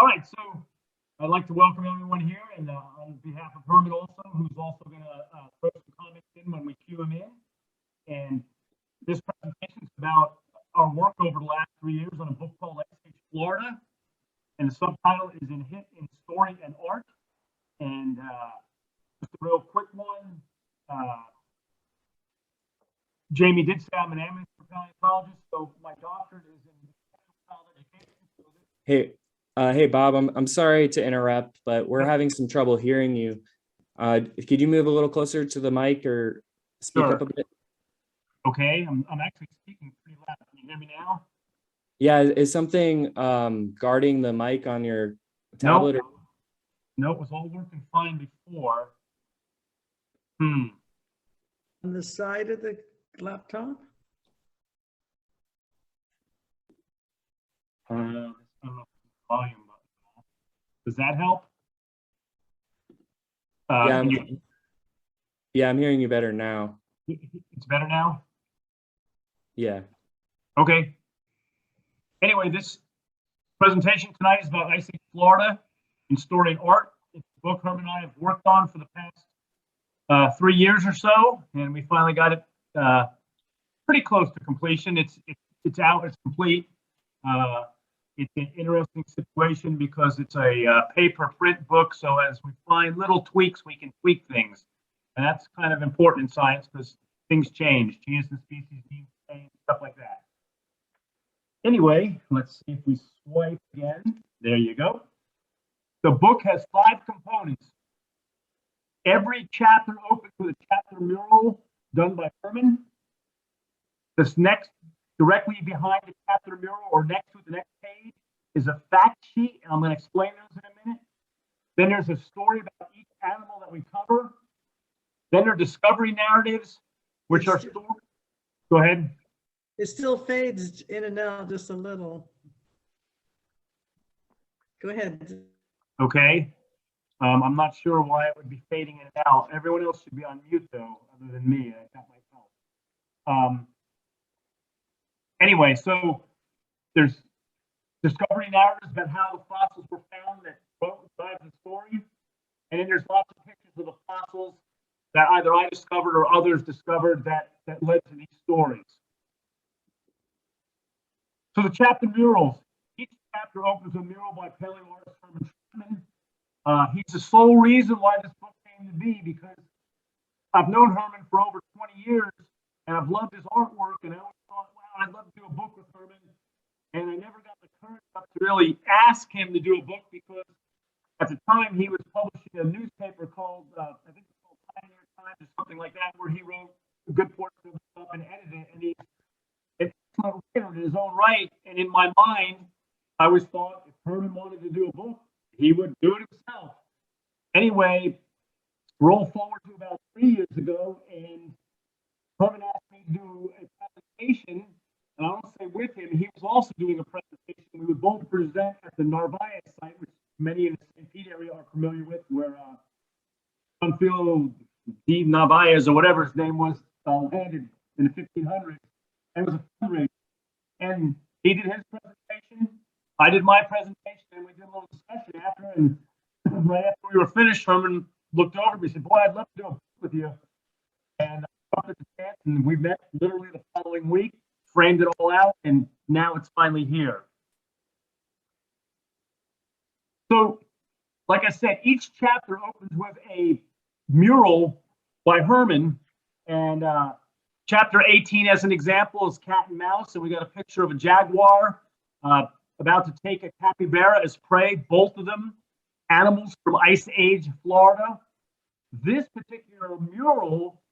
right, so I'd like to welcome everyone here, and on behalf of Herman also, who's also going to throw some comments in when we cue him in. And this presentation is about our work over the last 3 years on a book called Ice Age Florida, and the subtitle is In Hit in Story and Art. And just a real quick one. Jamie did say I'm an amateur paleontologist, so my doctorate is in education. Hey, Bob, I'm sorry to interrupt, but we're having some trouble hearing you. Could you move a little closer to the mic or speak up a bit? Okay, I'm actually speaking pretty loud. Can you hear me now? Yeah, is something guarding the mic on your tablet? No, it was all working fine before. On the side of the laptop? I don't know if the volume button. Does that help? Yeah, I'm hearing you better now. It's better now? Yeah. Okay. Anyway, this presentation tonight is about Ice Age Florida in Story and Art. It's a book Herman and I have worked on for the past 3 years or so, and we finally got it pretty close to completion. It's out, it's complete. It's an interesting situation because it's a paper print book, so as we find little tweaks, we can tweak things. And that's kind of important in science because things change, genus and species, genes change, stuff like that. Anyway, let's see if we swipe again. There you go. The book has 5 components. Every chapter opens with a chapter mural done by Herman. This next, directly behind the chapter mural or next to the next page, is a fact sheet, and I'm going to explain those in a minute. Then there's a story about each animal that we cover. Then there are discovery narratives, which are stories. Go ahead. It still fades in and out just a little. Go ahead. Okay. I'm not sure why it would be fading in and out. Everyone else should be on mute, though, other than me. That might help. Anyway, so there's discovery narratives about how the fossils were found that drives the story. And then there's lots of pictures of the fossils that either I discovered or others discovered that led to these stories. So the chapter murals. Each chapter opens a mural by paleo artist Hermann Trappman. He's the sole reason why this book came to be, because I've known Herman for over 20 years and I've loved his artwork, and I always thought, wow, I'd love to do a book with Herman. And I never got the courage up to really ask him to do a book because at the time he was publishing a newspaper called, I think it's called Pioneer Times or something like that, where he wrote a good portion of the stuff and edited it. And he's an excellent writer in his own right. And in my mind, I always thought if Herman wanted to do a book, he would do it himself. Anyway, roll forward to about 3 years ago, and Herman asked me to do a presentation, and I want to say with him, he was also doing a presentation. We would both present at the Narvaez site, which many in the St. Pete area are familiar with, where Panfilo D. Narvaez, or whatever his name was, landed in the 1500s. And it was a fundraiser. And he did his presentation, I did my presentation, and we did a little discussion after. And right after we were finished, Herman looked over at me and said, boy, I'd love to do a book with you. And I took the chance, and we met literally the following week, framed it all out, and now it's finally here. So, like I said, each chapter opens with a mural by Herman, and chapter 18, as an example, is cat and mouse, and we got a picture of a jaguar about to take a capybara as prey, both of them animals from Ice Age Florida. This particular mural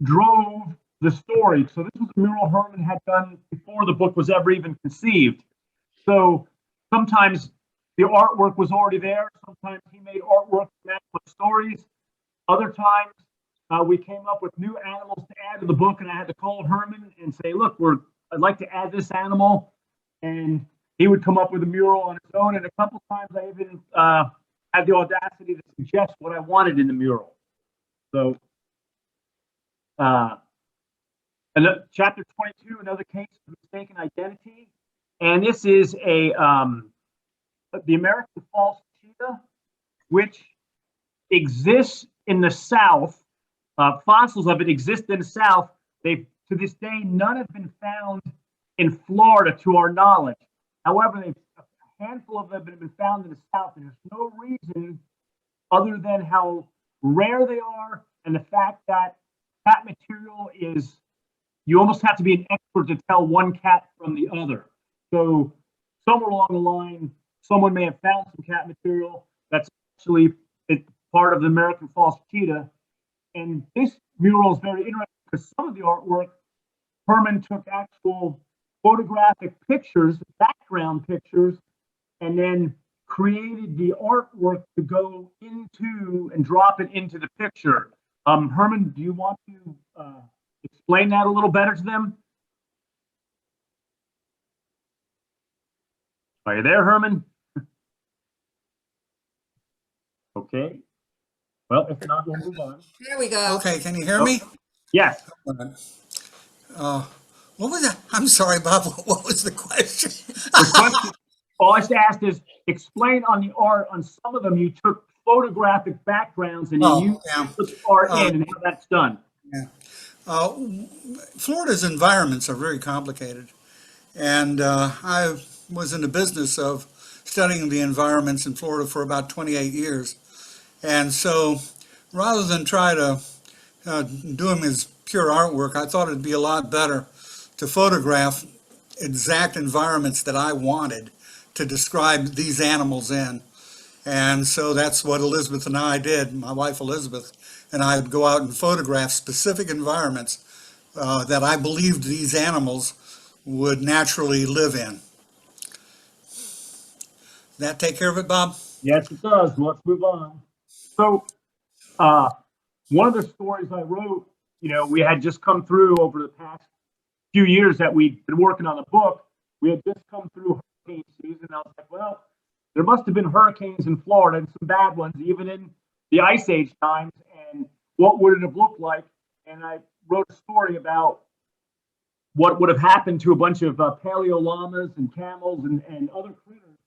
drove the story. So this was a mural Herman had done before the book was ever even conceived. So sometimes the artwork was already there. Sometimes he made artwork to match with stories. Other times we came up with new animals to add to the book, and I had to call Herman and say, look, I'd like to add this animal. And he would come up with a mural on his own. And a couple times I even had the audacity to suggest what I wanted in the mural. So chapter 22, another case of mistaken identity. And this is a the American false cheetah, which exists in the South. Fossils of it exist in the South. They, to this day, none have been found in Florida to our knowledge. However, a handful of them have been found in the South, and there's no reason other than how rare they are and the fact that cat material is, you almost have to be an expert to tell one cat from the other. So somewhere along the line, someone may have found some cat material that's actually part of the American false cheetah. And this mural is very interesting because some of the artwork, Hermann took actual photographic pictures, background pictures, and then created the artwork to go into and drop it into the picture. Hermann, do you want to explain that a little better to them? Are you there, Hermann? Okay. Well, if not, we'll move on. There we go. Okay, can you hear me? Yes. What was that? I'm sorry, Bob. What was the question? The question, all I asked is explain on the art. On some of them, you took photographic backgrounds and you put the art in and how that's done. Yeah. Florida's environments are very complicated. And I was in the business of studying the environments in Florida for about 28 years. And so rather than try to do them as pure artwork, I thought it'd be a lot better to photograph exact environments that I wanted to describe these animals in. And so that's what Elizabeth and I did, my wife Elizabeth, and I would go out and photograph specific environments that I believed these animals would naturally live in. That take care of it, Bob? Yes, it does. Let's move on. So, one of the stories I wrote, we had just come through over the past few years that we'd been working on the book. We had just come through hurricane season. I was like, well, there must have been hurricanes in Florida and some bad ones, even in the Ice Age times. And what would it have looked like? And I wrote a story about what would have happened to a bunch of paleo llamas and camels and other critters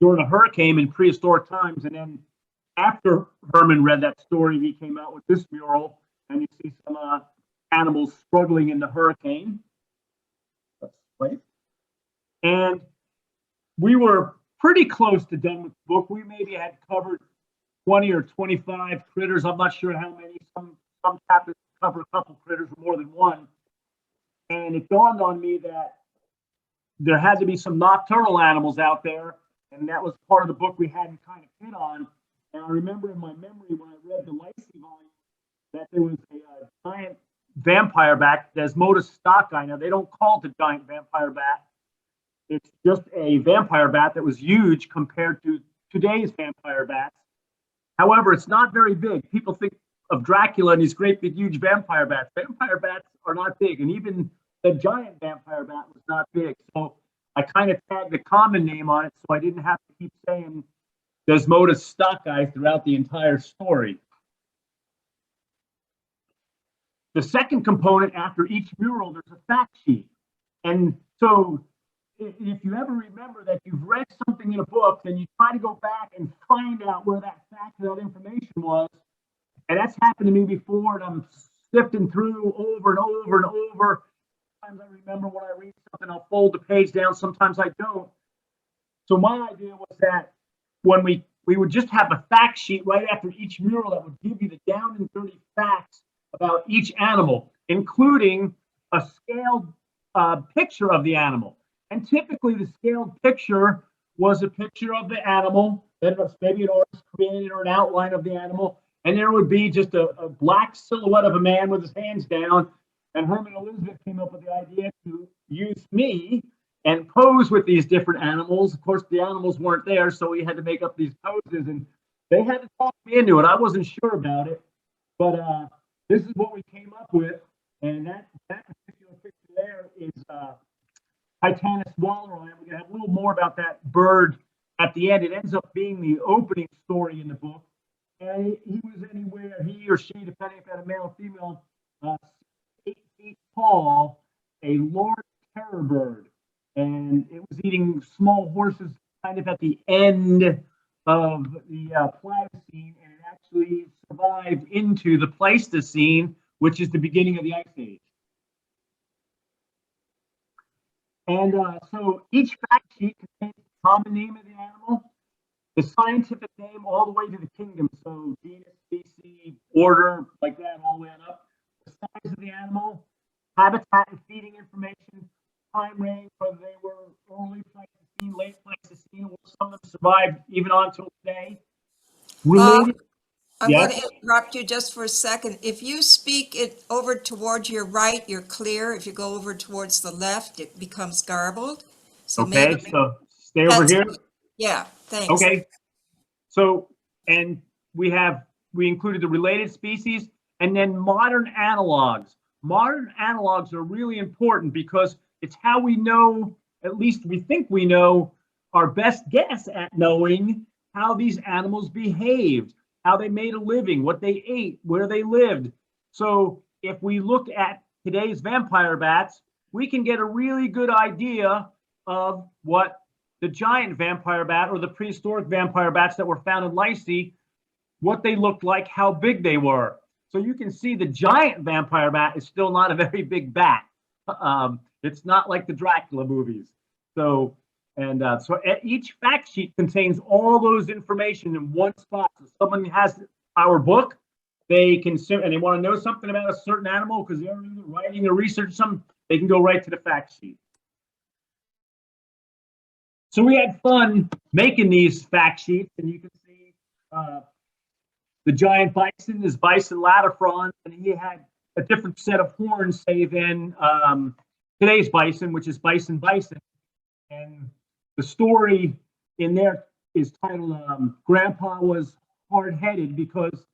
during a hurricane in prehistoric times. And then after Hermann read that story, he came out with this mural, and you see some animals struggling in the hurricane. Let's wait. And we were pretty close to done with the book. We maybe had covered 20 or 25 critters. I'm not sure how many. Some chapters cover a couple critters or more than one. And it dawned on me that there had to be some nocturnal animals out there, and that was part of the book we hadn't kind of hit on. And I remember in my memory when I read the Lacey volume that there was a giant vampire bat, Desmodus stocki. Now, they don't call it a giant vampire bat. It's just a vampire bat that was huge compared to today's vampire bats. However, it's not very big. People think of Dracula and these great big huge vampire bats. Vampire bats are not big, and even the giant vampire bat was not big. So I kind of tagged a common name on it so I didn't have to keep saying Desmodus stocki throughout the entire story. The second component after each mural, there's a fact sheet. And so if you ever remember that you've read something in a book, then you try to go back and find out where that fact or that information was. And that's happened to me before, and I'm sifting through over and over and over. Sometimes I remember when I read something, I'll fold the page down. Sometimes I don't. So my idea was that when we would just have a fact sheet right after each mural that would give you the down and dirty facts about each animal, including a scaled picture of the animal. And typically the scaled picture was a picture of the animal, then maybe an artist created or an outline of the animal, and there would be just a black silhouette of a man with his hands down. And Hermann and Elizabeth came up with the idea to use me and pose with these different animals. Of course, the animals weren't there, so we had to make up these poses, and they had to talk me into it. I wasn't sure about it, but this is what we came up with. And that particular picture there is Titanis walleri. We're going to have a little more about that bird at the end. It ends up being the opening story in the book. And he was anywhere, he or she, depending if had a male or female, 8 feet tall, a large terror bird. And it was eating small horses kind of at the end of the Pliocene, and it actually survived into the Pleistocene, which is the beginning of the Ice Age. And so each fact sheet contains the common name of the animal, the scientific name, all the way to the kingdom. So genus, species, order, like that, all the way on up. The size of the animal, habitat and feeding information, time range, whether they were early Pleistocene, late Pleistocene, or some of them survived even on till today. Related, I'm yes? going to interrupt you just for a second. If you speak it over towards your right, you're clear. If you go over towards the left, it becomes garbled. So Okay, maybe so stay over that's- here. Yeah, thanks. Okay. So, and we included the related species and then modern analogs. Modern analogs are really important because it's how we know, at least we think we know, our best guess at knowing how these animals behaved, how they made a living, what they ate, where they lived. So if we look at today's vampire bats, we can get a really good idea of what the giant vampire bat or the prehistoric vampire bats that were found in Lycie, what they looked like, how big they were. So you can see the giant vampire bat is still not a very big bat. It's not like the Dracula movies. So each fact sheet contains all those information in one spot. So someone has our book, they can, and they want to know something about a certain animal because they're either writing or researching something, they can go right to the fact sheet. So we had fun making these fact sheets, and you can see the giant bison is Bison latifrons, and he had a different set of horns, say, than today's bison, which is Bison bison. And the story in there is titled Grandpa Was Hard-Headed because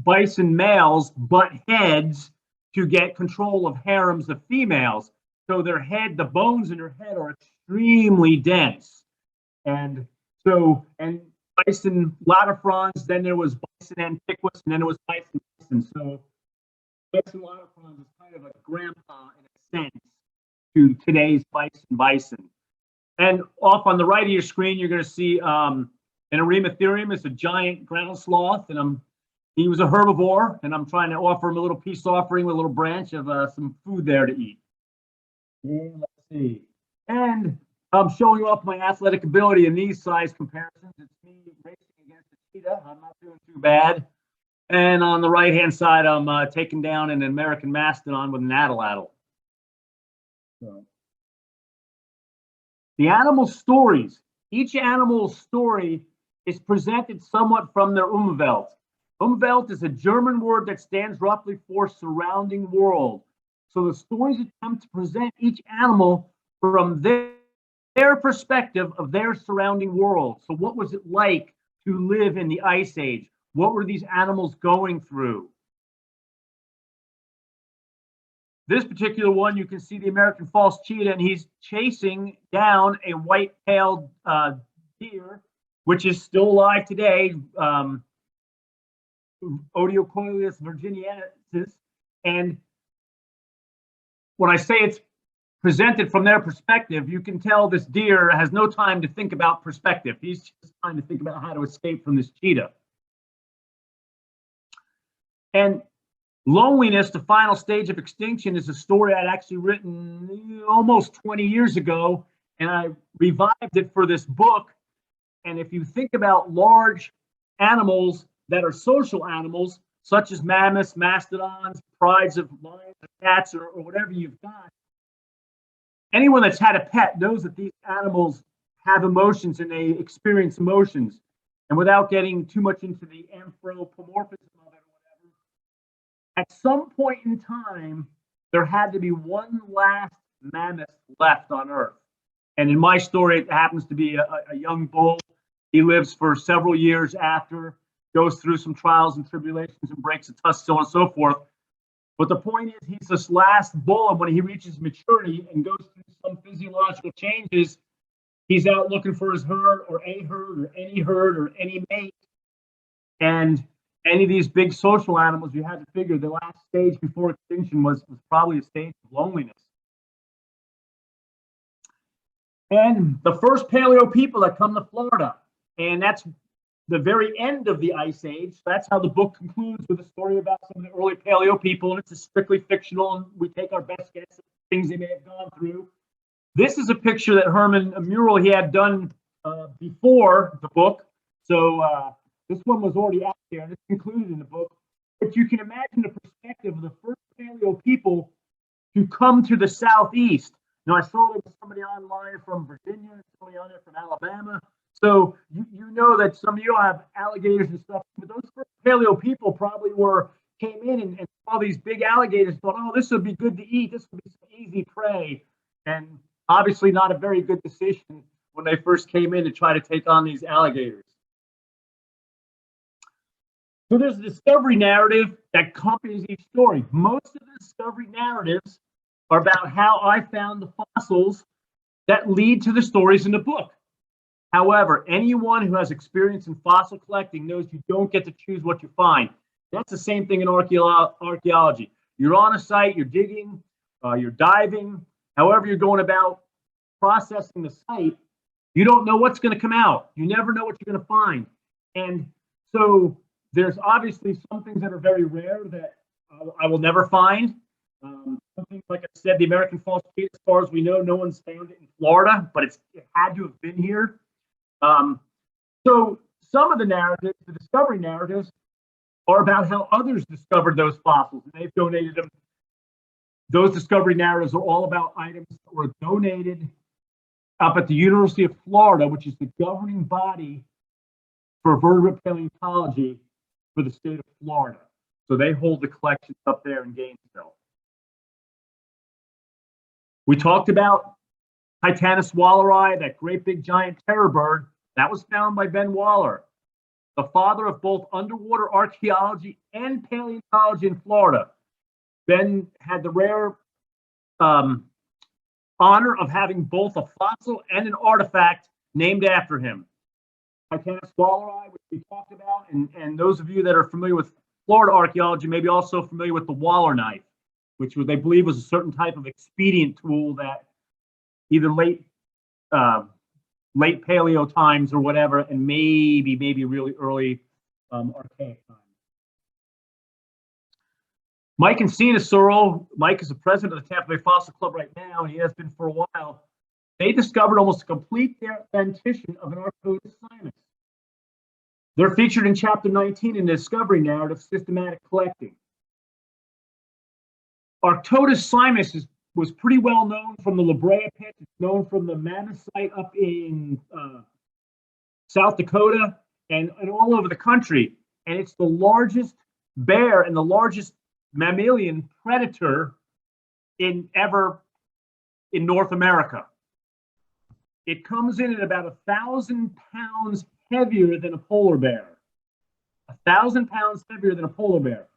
bison males butt heads to get control of harems of females. So their head, the bones in their head are extremely dense. And so, and Bison latifrons, then there was Bison antiquus, and then there was Bison bison. So Bison latifrons is kind of a grandpa in a sense to today's Bison bison. And off on the right of your screen, you're going to see an Eremotherium. It's a giant ground sloth, and he was a herbivore, and I'm trying to offer him a little peace offering with a little branch of some food there to eat. And let's see. And I'm showing off my athletic ability in these size comparisons. It's me racing against a cheetah. I'm not doing too bad. And on the right-hand side, I'm taking down an American mastodon with an atlatl. So. The animal stories. Each animal's story is presented somewhat from their Umwelt. Umwelt is a German word that stands roughly for surrounding world. So the stories attempt to present each animal from their perspective of their surrounding world. So what was it like to live in the Ice Age? What were these animals going through? This particular one, you can see the American false cheetah, and he's chasing down a white-tailed deer, which is still alive today, Odiocoileus virginiensis. And when I say it's presented from their perspective, you can tell this deer has no time to think about perspective. He's just trying to think about how to escape from this cheetah. And Loneliness, the Final Stage of Extinction, is a story I'd actually written almost 20 years ago, and I revived it for this book. And if you think about large animals that are social animals, such as mammoths, mastodons, prides of lions, cats, or whatever you've got, anyone that's had a pet knows that these animals have emotions and they experience emotions. And without getting too much into the anthropomorphism of it, at some point in time, there had to be one last mammoth left on Earth. And in my story, it happens to be a young bull. He lives for several years after, goes through some trials and tribulations and breaks a tusk, so on and so forth. But the point is, he's this last bull, and when he reaches maturity and goes through some physiological changes, he's out looking for his herd or any mate. And any of these big social animals, you had to figure the last stage before extinction was probably a stage of loneliness. And the first Paleo people that come to Florida. And that's the very end of the Ice Age. That's how the book concludes, with a story about some of the early Paleo people. And it's strictly fictional, and we take our best guess at things they may have gone through. This is a picture that Hermann, a mural he had done before the book. So this one was already out there, and it's included in the book. But you can imagine the perspective of the first Paleo people to come to the Southeast. Now, I saw there was somebody online from Virginia, somebody on there from Alabama. So you know that some of you have alligators and stuff, but those first Paleo people probably came in and saw these big alligators, thought, oh, this would be good to eat. This would be some easy prey. And obviously not a very good decision when they first came in to try to take on these alligators. So there's a discovery narrative that accompanies each story. Most of the discovery narratives are about how I found the fossils that lead to the stories in the book. However, anyone who has experience in fossil collecting knows you don't get to choose what you find. That's the same thing in archaeology. You're on a site, you're digging, you're diving, however you're going about processing the site, you don't know what's going to come out. You never know what you're going to find. And so there's obviously some things that are very rare that I will never find. Some things, like I said, the American false cheetah, as far as we know, no one's found it in Florida, but it had to have been here. So some of the narratives, the discovery narratives, are about how others discovered those fossils, and they've donated them. Those discovery narratives are all about items that were donated up at the University of Florida, which is the governing body for vertebrate paleontology for the state of Florida. So they hold the collections up there in Gainesville. We talked about Titanis walleri, that great big giant terror bird. That was found by Ben Waller, the father of both underwater archaeology and paleontology in Florida. Ben had the rare honor of having both a fossil and an artifact named after him. Titanis walleri, which we talked about, and those of you that are familiar with Florida archaeology may be also familiar with the Waller knife, which they believe was a certain type of expedient tool that either late Paleo times or whatever, and maybe really early archaic times. Mike and Sina Searle, Mike is the president of the Tampa Bay Fossil Club right now, and he has been for a while. They discovered almost a complete dentition of an Arctodus simus. They're featured in chapter 19 in the discovery narrative, Systematic Collecting. Arctodus simus was pretty well known from the La Brea pit. It's known from the Mammoth site up in South Dakota and all over the country. And it's the largest bear and the largest mammalian predator ever in North America. It comes in at about 1,000 pounds heavier than a polar bear. 1,000 pounds heavier than a polar bear.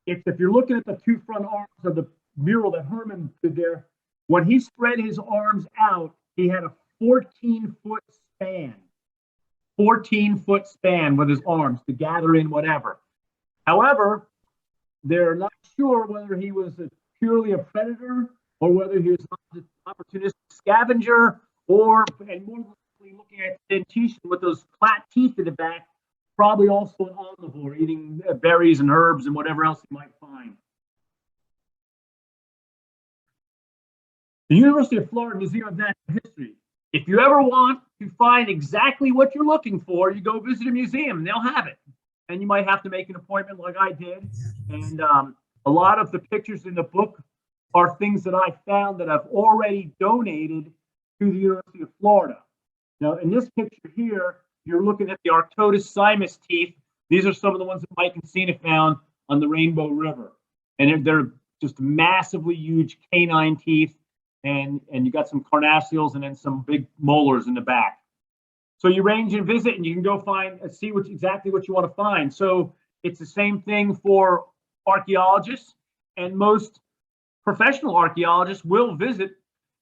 If you're looking at the two front arms of the mural that Hermann did there, when he spread his arms out, he had a 14-foot span. 14-foot span with his arms to gather in whatever. However, they're not sure whether he was purely a predator or whether he was an opportunistic scavenger, and more likely looking at dentition with those flat teeth in the back, probably also an omnivore, eating berries and herbs and whatever else he might find. The University of Florida Museum of Natural History. If you ever want to find exactly what you're looking for, you go visit a museum and they'll have it. And you might have to make an appointment like I did. And a lot of the pictures in the book are things that I found that I've already donated to the University of Florida. Now, in this picture here, you're looking at the Arctodus simus teeth. These are some of the ones that Mike and Sina found on the Rainbow River. And they're just massively huge canine teeth. And you got some carnassials and then some big molars in the back. So you range and visit, and you can go see exactly what you want to find. So it's the same thing for archaeologists, and most professional archaeologists will visit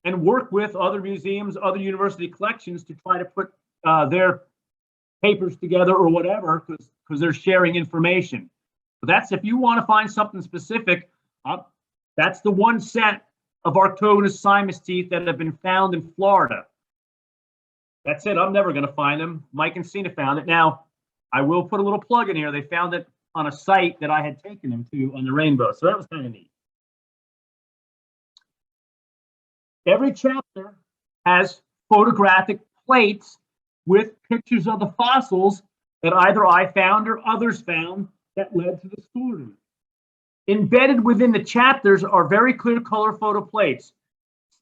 and work with other museums, other university collections to try to put their papers together or whatever, because they're sharing information. But that's, if you want to find something specific, that's the one set of Arctodus simus teeth that have been found in Florida. That's it. I'm never going to find them. Mike and Cena found it. Now, I will put a little plug in here. They found it on a site that I had taken them to on the Rainbow. So that was kind of neat. Every chapter has photographic plates with pictures of the fossils that either I found or others found that led to the story. Embedded within the chapters are very clear color photo plates.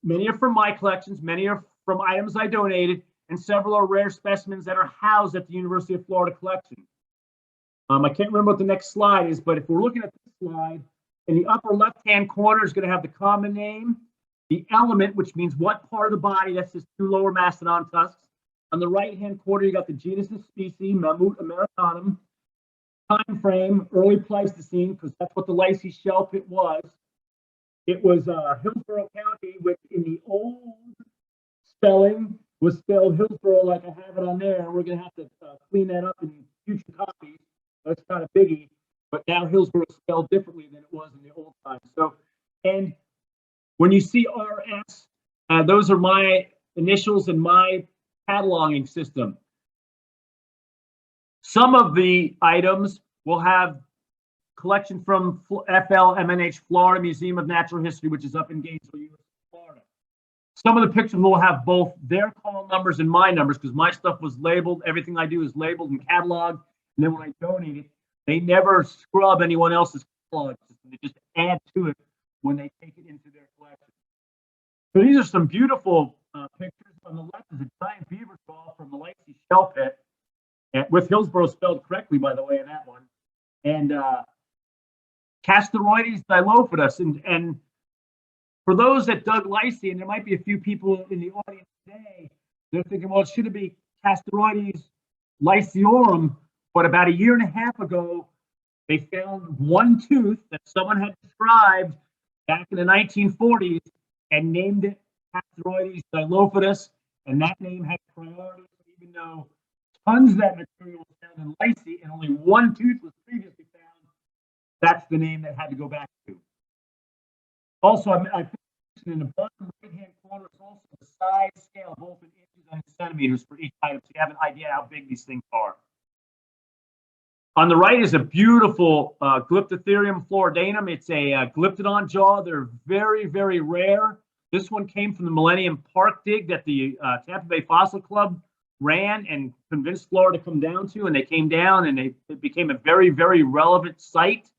Many are from my collections, many are from items I donated, and several are rare specimens that are housed at the University of Florida collection. I can't remember what the next slide is, but if we're looking at this slide, in the upper left-hand corner is going to have the common name, the element, which means what part of the body, that's just 2 lower mastodon tusks. On the right-hand corner, you got the genus and species, Mammoth americanum, time frame, early Pleistocene, because that's what the Lacey shell pit was. It was Hillsborough County, which in the old spelling was spelled Hillsborough like I have it on there. We're going to have to clean that up in future copies. That's kind of biggie. But now Hillsborough is spelled differently than it was in the old time. So, and when you see RS, those are my initials and my cataloging system. Some of the items will have collection from FLMNH Florida Museum of Natural History, which is up in Gainesville, Florida. Some of the pictures will have both their call numbers and my numbers, because my stuff was labeled. Everything I do is labeled and cataloged. And then when I donate it, they never scrub anyone else's catalog system. They just add to it when they take it into their collection. So these are some beautiful pictures. On the left is a giant beaver claw from the Lacey shell pit, with Hillsborough spelled correctly, by the way, in that one. And Casteroides dilophodus. And for those that dug Lacey, and there might be a few people in the audience today, they're thinking, well, it should be Casteroides lyceorum. But about 1.5 years ago, they found one tooth that someone had described back in the 1940s and named it Casteroides dilophodus. And that name had priority, even though tons of that material was found in Lacey and only one tooth was previously found. That's the name that had to go back to. Also, I put in the bottom right-hand corner is also the size scale, both in inches and centimeters for each item, so you have an idea how big these things are. On the right is a beautiful Glyptotherium floridanum. It's a glyptodon jaw. They're very, very rare. This one came from the Millennium Park dig that the Tampa Bay Fossil Club ran and convinced Florida to come down to, and they came down and it became a very, very relevant site.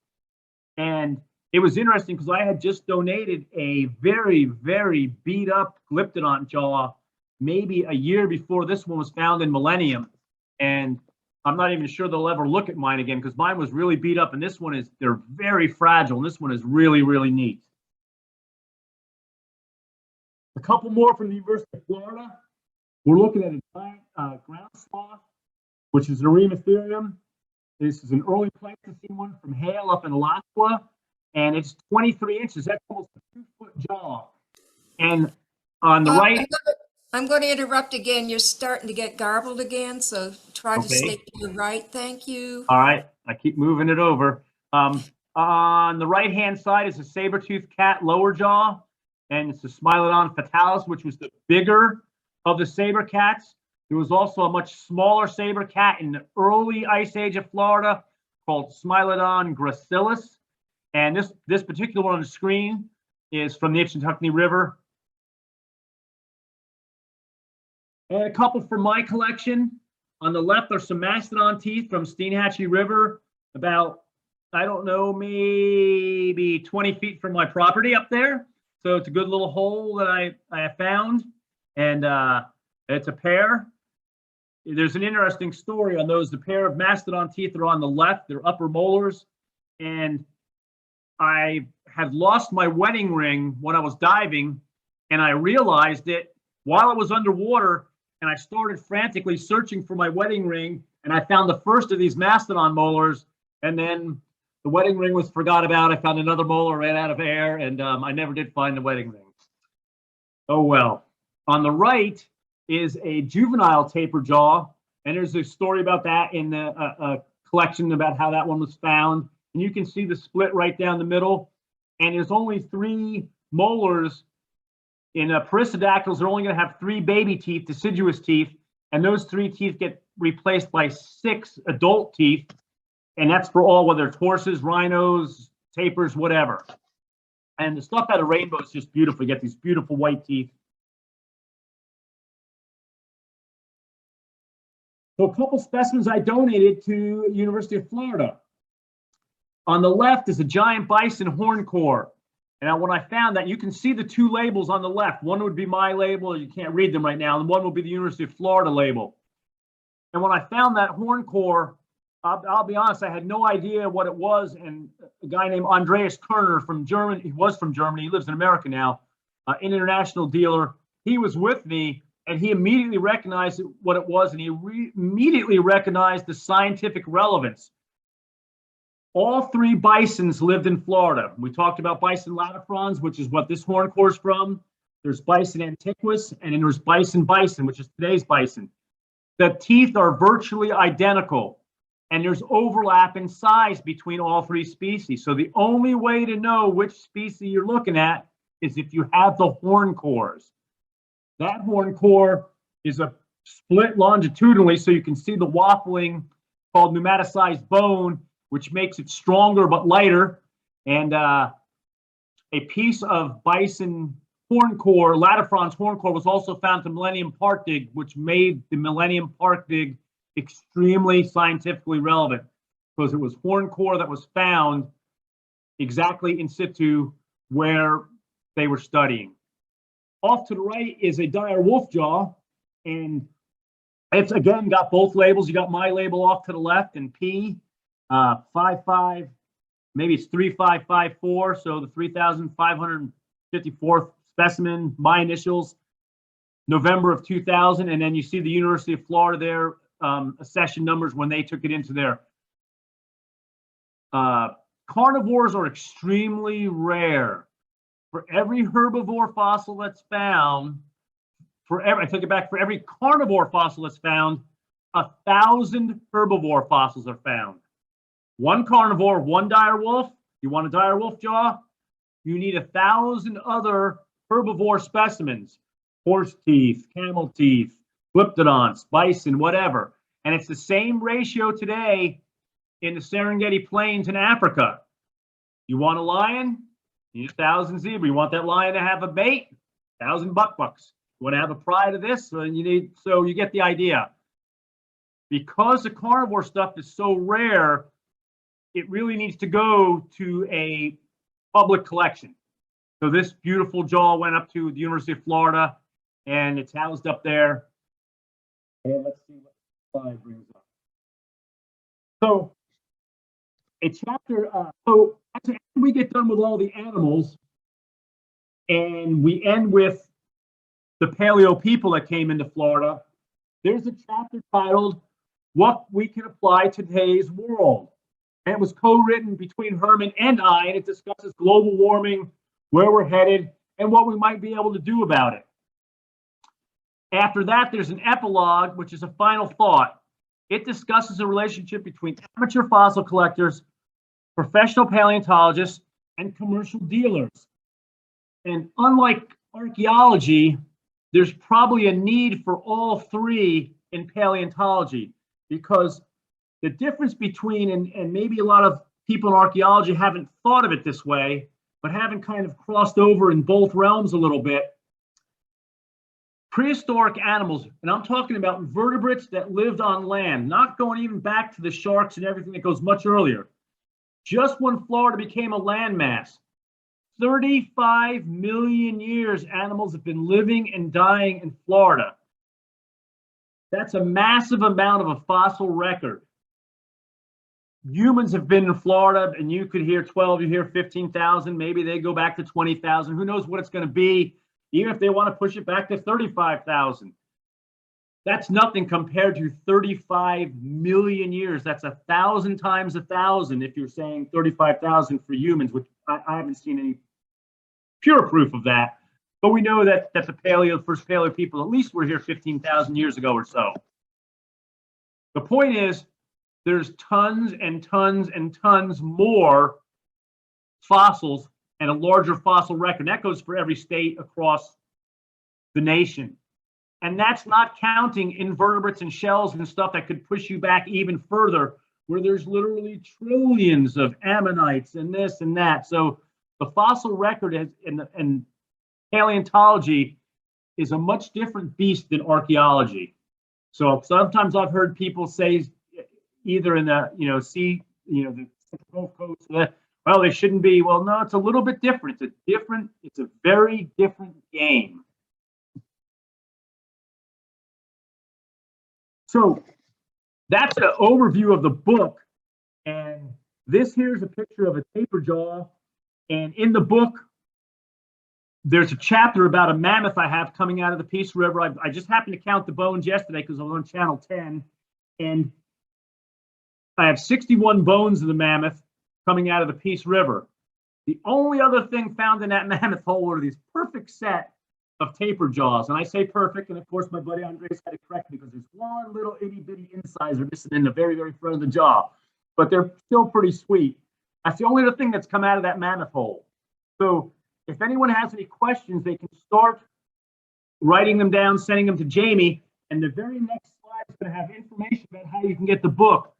And it was interesting because I had just donated a very, very beat up Glyptodon jaw maybe a year before this one was found in Millennium. And I'm not even sure they'll ever look at mine again because mine was really beat up, and this one is, they're very fragile, and this one is really, really neat. A couple more from the University of Florida. We're looking at a giant ground sloth, which is an Eremotherium. This is an early Pleistocene one from Hale up in Alaska, and it's 23 inches. That's almost a 2-foot jaw. And on the right, I'm going to interrupt again. You're starting to get garbled again, so try to stay to your right. Thank you. All right, I keep moving it over. On the right-hand side is a saber-toothed cat lower jaw, and it's a Smilodon fatalis, which was the bigger of the saber cats. There was also a much smaller saber cat in the early Ice Age of Florida called Smilodon gracilis. And this particular one on the screen is from the Itchituckney River. And a couple from my collection. On the left are some Mastodon teeth from Steenhatchee River, about, I don't know, maybe 20 feet from my property up there. So it's a good little hole that I found. And it's a pair. There's an interesting story on those. The pair of Mastodon teeth are on the left, they're upper molars. And I had lost my wedding ring when I was diving, and I realized it while I was underwater, and I started frantically searching for my wedding ring, and I found the first of these Mastodon molars, and then the wedding ring was forgot about. I found another molar, ran out of air, and I never did find the wedding ring. Oh well. On the right is a juvenile taper jaw, and there's a story about that in the collection about how that one was found. And you can see the split right down the middle. And there's only 3 molars. In perissodactyls, they're only going to have 3 baby teeth, deciduous teeth. and those 3 teeth get replaced by 6 adult teeth, and that's for all, whether it's horses, rhinos, tapirs, whatever. And the stuff out of rainbow is just beautiful. You get these beautiful white teeth. So a couple specimens I donated to University of Florida. On the left is a giant bison horn core. And when I found that, you can see the 2 labels on the left. One would be my label, you can't read them right now, and one will be the University of Florida label. And when I found that horn core, I'll be honest, I had no idea what it was. And a guy named Andreas Kerner from Germany, he was from Germany, he lives in America now, an international dealer. He was with me, and he immediately recognized what it was, and he immediately recognized the scientific relevance. All 3 bisons lived in Florida. We talked about Bison latifrons, which is what this horn core is from. There's Bison antiquus, and then there's Bison, which is today's bison. The teeth are virtually identical, and there's overlap in size between all 3 species. So the only way to know which species you're looking at is if you have the horn cores. That horn core is a split longitudinally, so you can see the waffling called pneumaticized bone, which makes it stronger but lighter. And a piece of bison horn core, latifron's horn core, was also found at the Millennium Park dig, which made the Millennium Park dig extremely scientifically relevant, because it was horn core that was found exactly in situ where they were studying. Off to the right is a dire wolf jaw, and it's again got both labels. You got my label off to the left and P 55, maybe it's 3554, so the 3,554th specimen, my initials, November of 2000, and then you see the University of Florida there, accession numbers when they took it into their. Carnivores are extremely rare. For every herbivore fossil that's found, I took it back, for every carnivore fossil that's found, 1,000 herbivore fossils are found. 1 carnivore, 1 dire wolf. You want a dire wolf jaw? You need 1,000 other herbivore specimens, horse teeth, camel teeth, glyptodonts, bison, whatever. And it's the same ratio today in the Serengeti Plains in Africa. You want a lion? You need 1,000 zebra. You want that lion to have a mate? 1,000 bucks. You want to have a pride of this? So you get the idea. Because the carnivore stuff is so rare, it really needs to go to a public collection. So this beautiful jaw went up to the University of Florida, and it's housed up there. And let's see what slide brings up. So a chapter, so after we get done with all the animals, and we end with the Paleo people that came into Florida, there's a chapter titled, What We Can Apply to Today's World. And it was co-written between Hermann and I, and it discusses global warming, where we're headed, and what we might be able to do about it. After that, there's an epilogue, which is a final thought. It discusses the relationship between amateur fossil collectors, professional paleontologists, and commercial dealers. And unlike archaeology, there's probably a need for all 3 in paleontology, because the difference between, and maybe a lot of people in archaeology haven't thought of it this way, but haven't kind of crossed over in both realms a little bit. Prehistoric animals, and I'm talking about vertebrates that lived on land, not going even back to the sharks and everything that goes much earlier. Just when Florida became a landmass, 35 million years animals have been living and dying in Florida. That's a massive amount of a fossil record. Humans have been in Florida, and you could hear 12, you hear 15,000, maybe they go back to 20,000. Who knows what it's going to be, even if they want to push it back to 35,000. That's nothing compared to 35 million years. That's 1,000 times 1,000 if you're saying 35,000 for humans, which I haven't seen any pure proof of that. But we know that the first Paleo people at least were here 15,000 years ago or so. The point is, there's tons and tons and tons more fossils and a larger fossil record. That goes for every state across the nation. And that's not counting invertebrates and shells and stuff that could push you back even further, where there's literally trillions of ammonites and this and that. So the fossil record and paleontology is a much different beast than archaeology. So sometimes I've heard people say, either in the, the Gulf Coast, well, they shouldn't be. Well, no, it's a little bit different. It's a very different game. So that's an overview of the book. And this here's a picture of a tapir jaw. And in the book, there's a chapter about a mammoth I have coming out of the Peace River. I just happened to count the bones yesterday because I was on channel 10. And I have 61 bones of the mammoth coming out of the Peace River. The only other thing found in that mammoth hole are these perfect set of tapir jaws. And I say perfect, and of course my buddy Andres had to correct me because there's one little itty bitty incisor missing in the very, very front of the jaw. But they're still pretty sweet. That's the only other thing that's come out of that mammoth hole. So if anyone has any questions, they can start writing them down, sending them to Jamie, and the very next slide is going to have information about how you can get the book.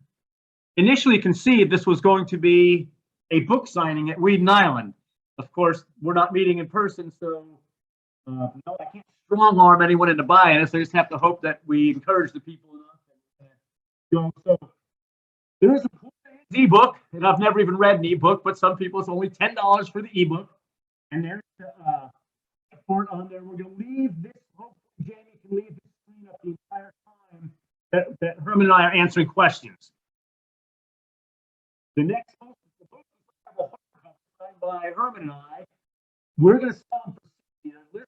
Initially conceived, this was going to be a book signing at Weeden Island. Of course, we're not meeting in person, so no, I can't strong arm anyone into buying it. So I just have to hope that we encourage the people enough. So there is an ebook, and I've never even read an ebook, but some people it's only $10 for the ebook. And there's the support on there. We're going to leave this. Hopefully, Jamie can leave this screen up the entire time that Herman and I are answering questions. The next book is the book signed by Herman and I. We're going to sell them for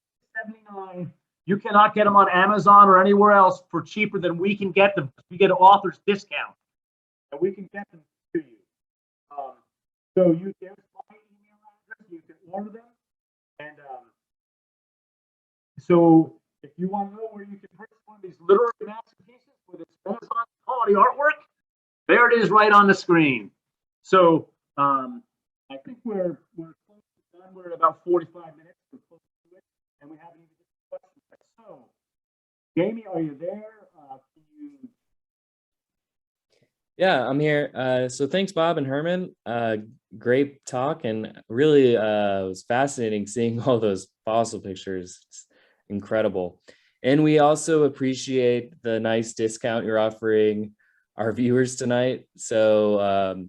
$79. You cannot get them on Amazon or anywhere else for cheaper than we can get them. We get an author's discount, and we can get them to you. So you can my email address. You can order them, and so if you want to know where you can purchase one of these literary masterpieces with its Renaissance quality artwork, there it is right on the screen. So I think we're close to done. We're at about 45 minutes. We're close to it, and we haven't even got questions. So, Jamie, are you there? Can you? Yeah, I'm here. So thanks, Bob and Herman. Great talk, and really it was fascinating seeing all those fossil pictures. It's incredible. And we also appreciate the nice discount you're offering our viewers tonight. So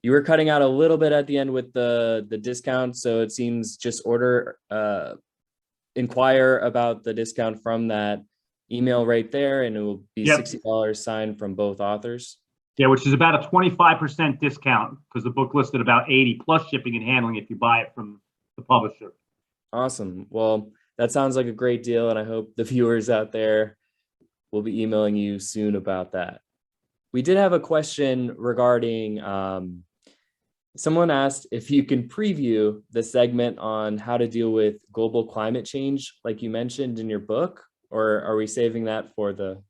you were cutting out a little bit at the end with the discount. So it seems just inquire about the discount from that email right there, and it will be $60 signed from both authors. Yeah, which is about a 25% discount because the book listed about 80 plus shipping and handling if you buy it from the publisher. Awesome. Well, that sounds like a great deal, and I hope the viewers out there will be emailing you soon about that. We did have a question regarding, someone asked if you can preview the segment on how to deal with global climate change, like you mentioned in your book, or are we saving that for the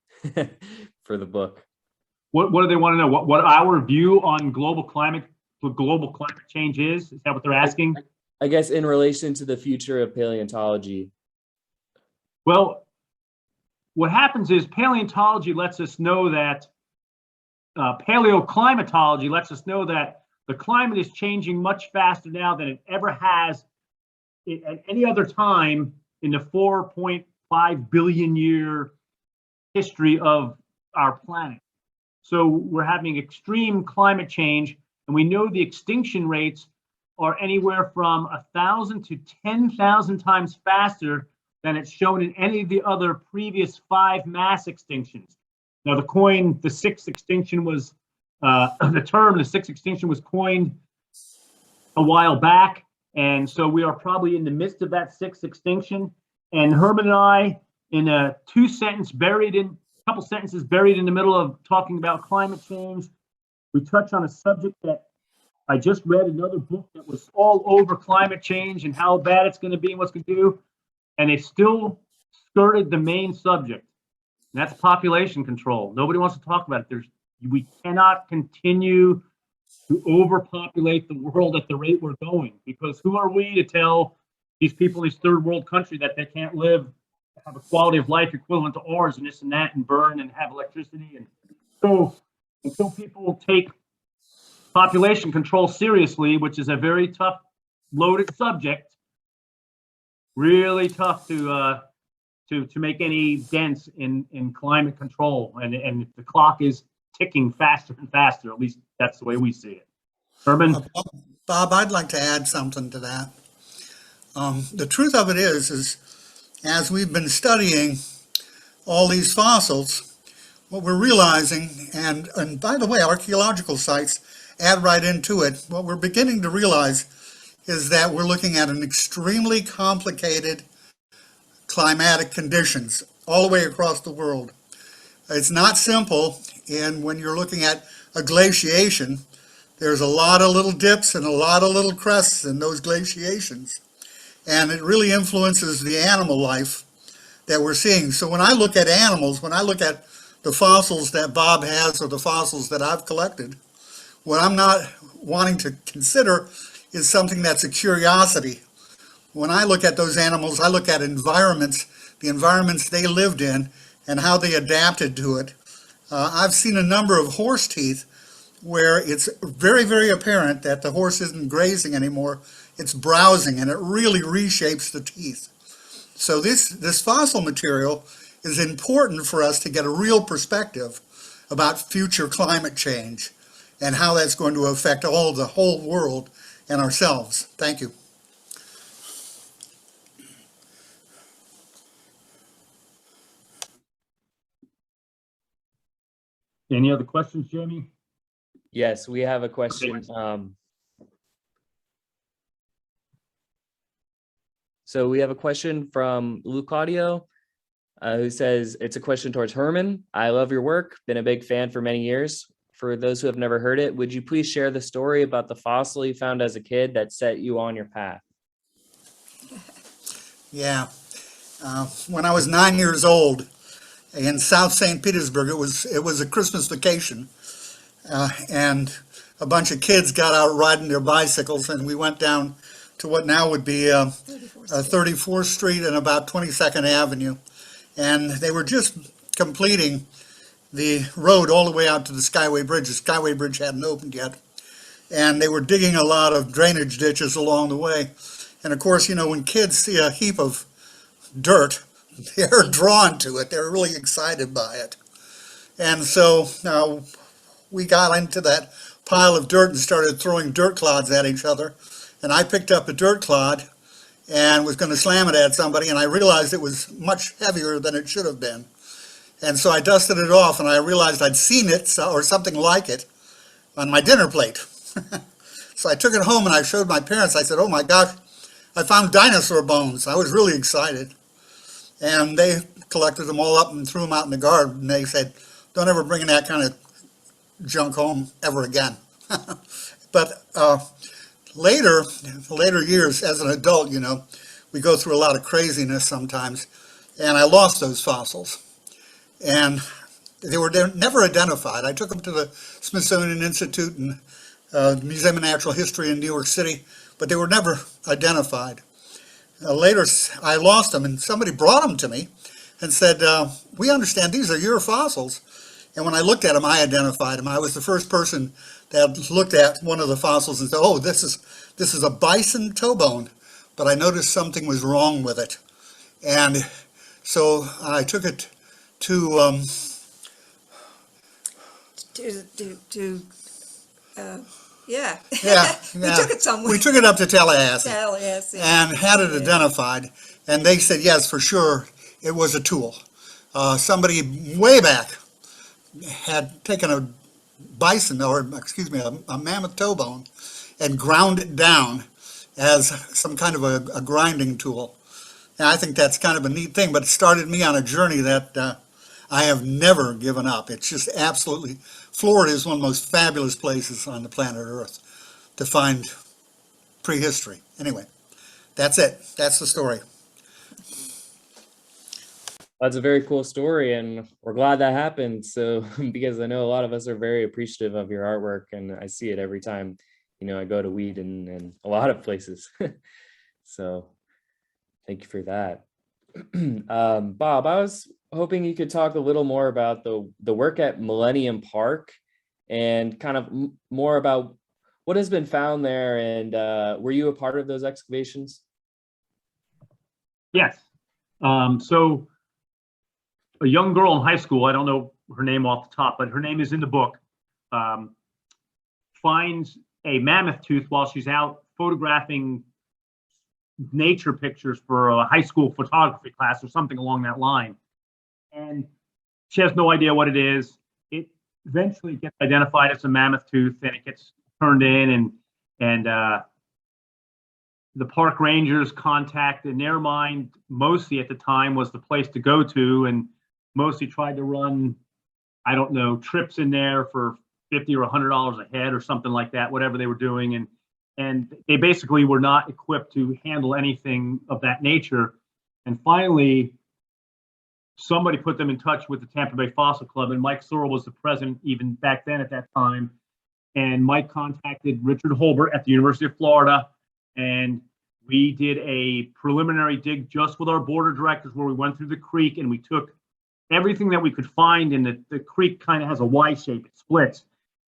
for the book? What do they want to know? What our view on global climate change is? Is that what they're asking? I guess in relation to the future of paleontology. Well, what happens is paleontology lets us know that paleoclimatology lets us know that the climate is changing much faster now than it ever has at any other time in the 4.5 billion year history of our planet. So we're having extreme climate change, and we know the extinction rates are anywhere from 1,000 to 10,000 times faster than it's shown in any of the other previous 5 mass extinctions. Now, the sixth extinction was the sixth extinction was coined a while back, and so we are probably in the midst of that 6th extinction. And Herman and I, in a couple sentences buried in the middle of talking about climate change, we touch on a subject that I just read, another book that was all over climate change and how bad it's going to be and what's going to do, and they still skirted the main subject, and that's population control. Nobody wants to talk about it. We cannot continue to overpopulate the world at the rate we're going, because who are we to tell these people in these third world countries that they can't live have a quality of life equivalent to ours and this and that and burn and have electricity. And so until people take population control seriously, which is a very tough, loaded subject, really tough to make any dents in climate control. And the clock is ticking faster and faster. At least that's the way we see it. Herman? Bob, I'd like to add something to that. The truth of it is as we've been studying all these fossils, what we're realizing, and by the way, archaeological sites add right into it, what we're beginning to realize is that we're looking at an extremely complicated climatic conditions all the way across the world. It's not simple, and when you're looking at a glaciation, there's a lot of little dips and a lot of little crests in those glaciations. And it really influences the animal life that we're seeing. So when I look at animals, when I look at the fossils that Bob has or the fossils that I've collected, what I'm not wanting to consider is something that's a curiosity. When I look at those animals, I look at environments, the environments they lived in and how they adapted to it. I've seen a number of horse teeth where it's very, very apparent that the horse isn't grazing anymore, it's browsing, and it really reshapes the teeth. So this fossil material is important for us to get a real perspective about future climate change and how that's going to affect the whole world and ourselves. Thank you. Any other questions, Jamie? Yes, we have a question. So we have a question from Luke Audio, who says, it's a question towards Herman. I love your work, been a big fan for many years. For those who have never heard it, would you please share the story about the fossil you found as a kid that set you on your path? Yeah. When I was 9 years old in South St. Petersburg, it was a Christmas vacation, and a bunch of kids got out riding their bicycles, and we went down to what now would be 34th Street and about 22nd Avenue. And they were just completing the road all the way out to the Skyway Bridge. The Skyway Bridge hadn't opened yet. And they were digging a lot of drainage ditches along the way. And of course, you know, when kids see a heap of dirt, they're drawn to it. They're really excited by it. And so we got into that pile of dirt and started throwing dirt clods at each other. And I picked up a dirt clod and was going to slam it at somebody, and I realized it was much heavier than it should have been. And so I dusted it off, and I realized I'd seen it or something like it on my dinner plate. So I took it home and I showed my parents. I said, oh my gosh, I found dinosaur bones. I was really excited. And they collected them all up and threw them out in the garden. And they said, don't ever bring that kind of junk home ever again. But later years as an adult, you know, we go through a lot of craziness sometimes. And I lost those fossils. And they were never identified. I took them to the Smithsonian Institute and Museum of Natural History in New York City, but they were never identified. Later, I lost them, and somebody brought them to me and said, we understand these are your fossils. And when I looked at them, I identified them. I was the first person that looked at one of the fossils and said, oh, this is a bison toe bone. But I noticed something was wrong with it. And so I took it to yeah. yeah, We yeah. took it somewhere. We took it up to Tallahassee Tallahassee. and had it identified, and they said yes, for sure, it was a tool. Somebody way back had taken a bison, or excuse me, a mammoth toe bone, and ground it down as some kind of a grinding tool. And I think that's kind of a neat thing, but it started me on a journey that I have never given up. It's just absolutely, Florida is one of the most fabulous places on the planet Earth to find prehistory. Anyway, that's it. That's the story. That's a very cool story, and we're glad that happened. So, because I know a lot of us are very appreciative of your artwork, and I see it every time, you know, I go to Weed and a lot of places. So, thank you for that. Bob, I was hoping you could talk a little more about the work at Millennium Park and kind of more about what has been found there. And were you a part of those excavations? Yes. So a young girl in high school, I don't know her name off the top, but her name is in the book, finds a mammoth tooth while she's out photographing nature pictures for a high school photography class or something along that line. And she has no idea what it is. It eventually gets identified as a mammoth tooth, and it gets turned in, and the park rangers contact, in their mind, mostly at the time was the place to go to, and mostly tried to run, I don't know, trips in there for $50 or $100 a head or something like that, whatever they were doing. And they basically were not equipped to handle anything of that nature. And finally, somebody put them in touch with the Tampa Bay Fossil Club, and Mike Searle was the president even back then at that time. And Mike contacted Richard Holbert at the University of Florida, and we did a preliminary dig just with our board of directors where we went through the creek and we took everything that we could find, and the creek kind of has a Y shape, it splits.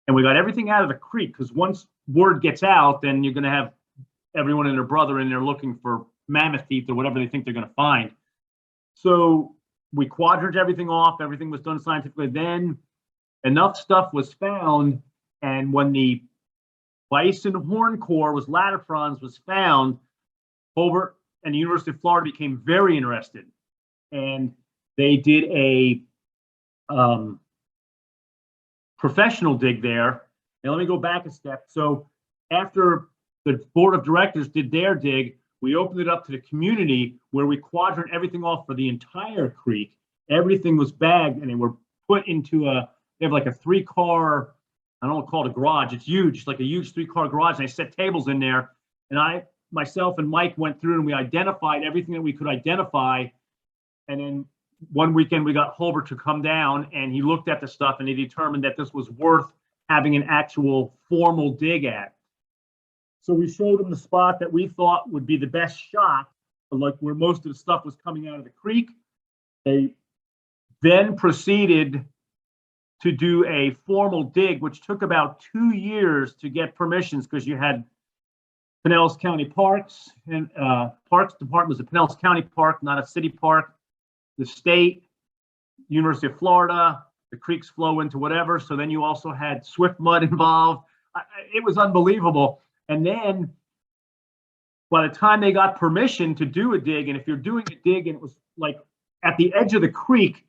And we got everything out of the creek, because once word gets out, then you're going to have everyone and their brother in there looking for mammoth teeth or whatever they think they're going to find. So we quadranted everything off. Everything was done scientifically. Then enough stuff was found, and when the bison horn core was latifrons was found, Holbert and the University of Florida became very interested, and they did a professional dig there. Now let me go back a step. So after the board of directors did their dig, we opened it up to the community where we quadrant everything off for the entire creek. Everything was bagged, and they were put into they have like a 3-car, I don't want to call it a garage. It's huge. It's like a huge 3-car garage. And they set tables in there. And myself and Mike went through and we identified everything that we could identify. And then one weekend we got Holbert to come down, and he looked at the stuff and he determined that this was worth having an actual formal dig at. So we showed him the spot that we thought would be the best shot, like where most of the stuff was coming out of the creek. They then proceeded to do a formal dig, which took about 2 years to get permissions, because you had Pinellas County Parks, and Parks Department was a Pinellas County Park, not a city park. The state, University of Florida, the creeks flow into whatever. So then you also had swift mud involved. It was unbelievable. And then by the time they got permission to do a dig, and if you're doing a dig and it was like at the edge of the creek,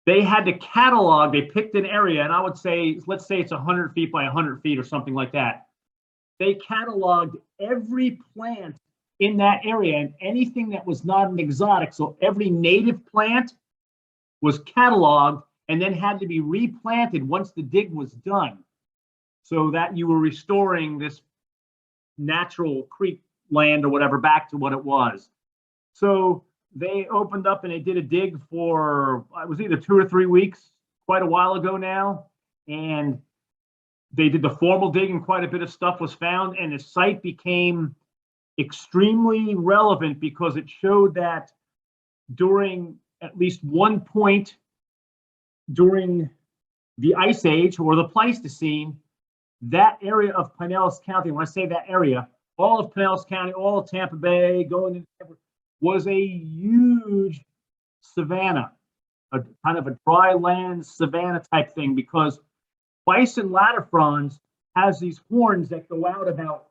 they had to catalog, they picked an area, and I would say, let's say it's 100 feet by 100 feet or something like that. They cataloged every plant in that area and anything that was not an exotic. So every native plant was cataloged and then had to be replanted once the dig was done, so that you were restoring this natural creek land or whatever back to what it was. So they opened up and they did a dig for, it was either 2 or 3 weeks, quite a while ago now. And they did the formal dig, and quite a bit of stuff was found, and the site became extremely relevant because it showed that during at least one point during the Ice Age or the Pleistocene, that area of Pinellas County, when I say that area, all of Pinellas County, all of Tampa Bay, going into, was a huge savanna, a kind of a dry land savanna type thing, because bison latifrons has these horns that go out about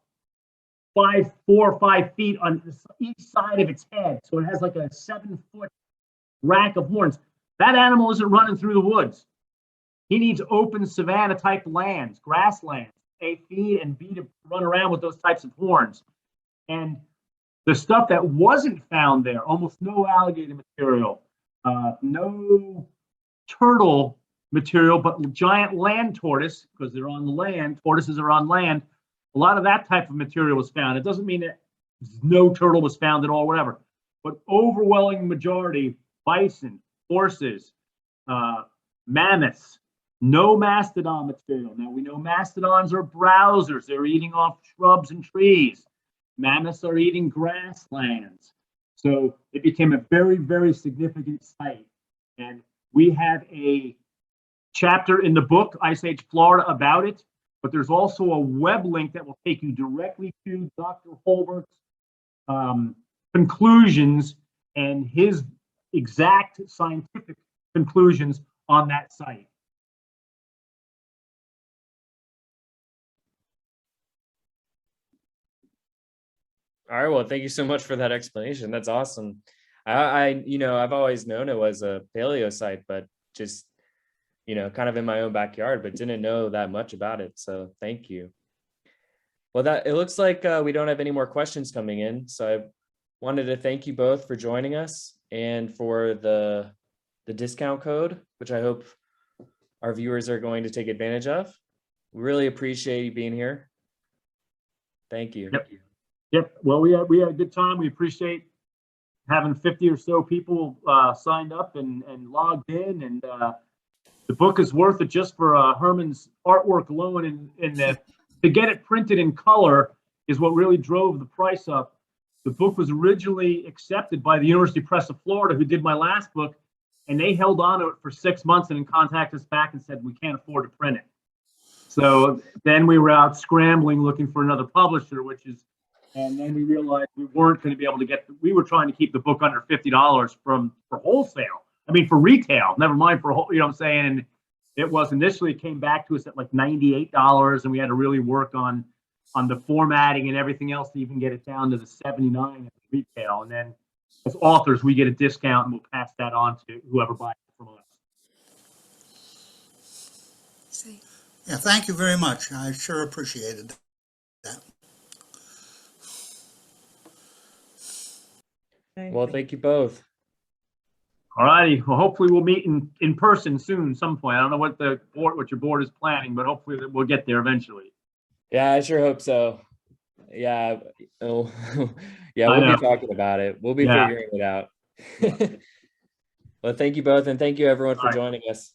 4 or 5 feet on each side of its head. So it has like a 7-foot rack of horns. That animal isn't running through the woods. He needs open savanna type lands, grasslands, A, feed and B to run around with those types of horns. And the stuff that wasn't found there, almost no alligator material, no turtle material, but giant land tortoise, because they're on the land, tortoises are on land. A lot of that type of material was found. It doesn't mean that no turtle was found at all, whatever, but overwhelming majority, bison, horses, mammoths, no mastodon material. Now we know mastodons are browsers. They're eating off shrubs and trees. Mammoths are eating grasslands. So it became a very, very significant site. And we have a chapter in the book, Ice Age Florida, about it. But there's also a web link that will take you directly to Dr. Holbert's conclusions and his exact scientific conclusions on that site. All right. Well, thank you so much for that explanation. That's awesome. I've always known it was a paleo site, but just, kind of in my own backyard, but didn't know that much about it. So thank you. Well, it looks like we don't have any more questions coming in. So I wanted to thank you both for joining us and for the discount code, which I hope our viewers are going to take advantage of. We really appreciate you being here. Thank you. Yep. Well, we had a good time. We appreciate having 50 or so people signed up and logged in. And the book is worth it just for Hermann's artwork alone. And to get it printed in color is what really drove the price up. The book was originally accepted by the University Press of Florida, who did my last book, and they held on to it for 6 months and then contacted us back and said, we can't afford to print it. So then we were out scrambling looking for another publisher, and then we realized we weren't going to be able to we were trying to keep the book under $50 for wholesale. I mean, for retail, never mind for, what I'm saying. And it was initially, it came back to us at like $98, and we had to really work on the formatting and everything else to even get it down to the $79 at retail. And then as authors, we get a discount and we'll pass that on to whoever buys it from us. See. Yeah, thank you very much. I sure appreciated that. Well, thank you both. All righty. Well, hopefully we'll meet in person soon, some point. I don't know what your board is planning, but hopefully we'll get there eventually. Yeah, I sure hope so. Yeah. Oh, yeah, we'll be talking about it. We'll be figuring it out. Well, thank you both. And thank you everyone for joining us.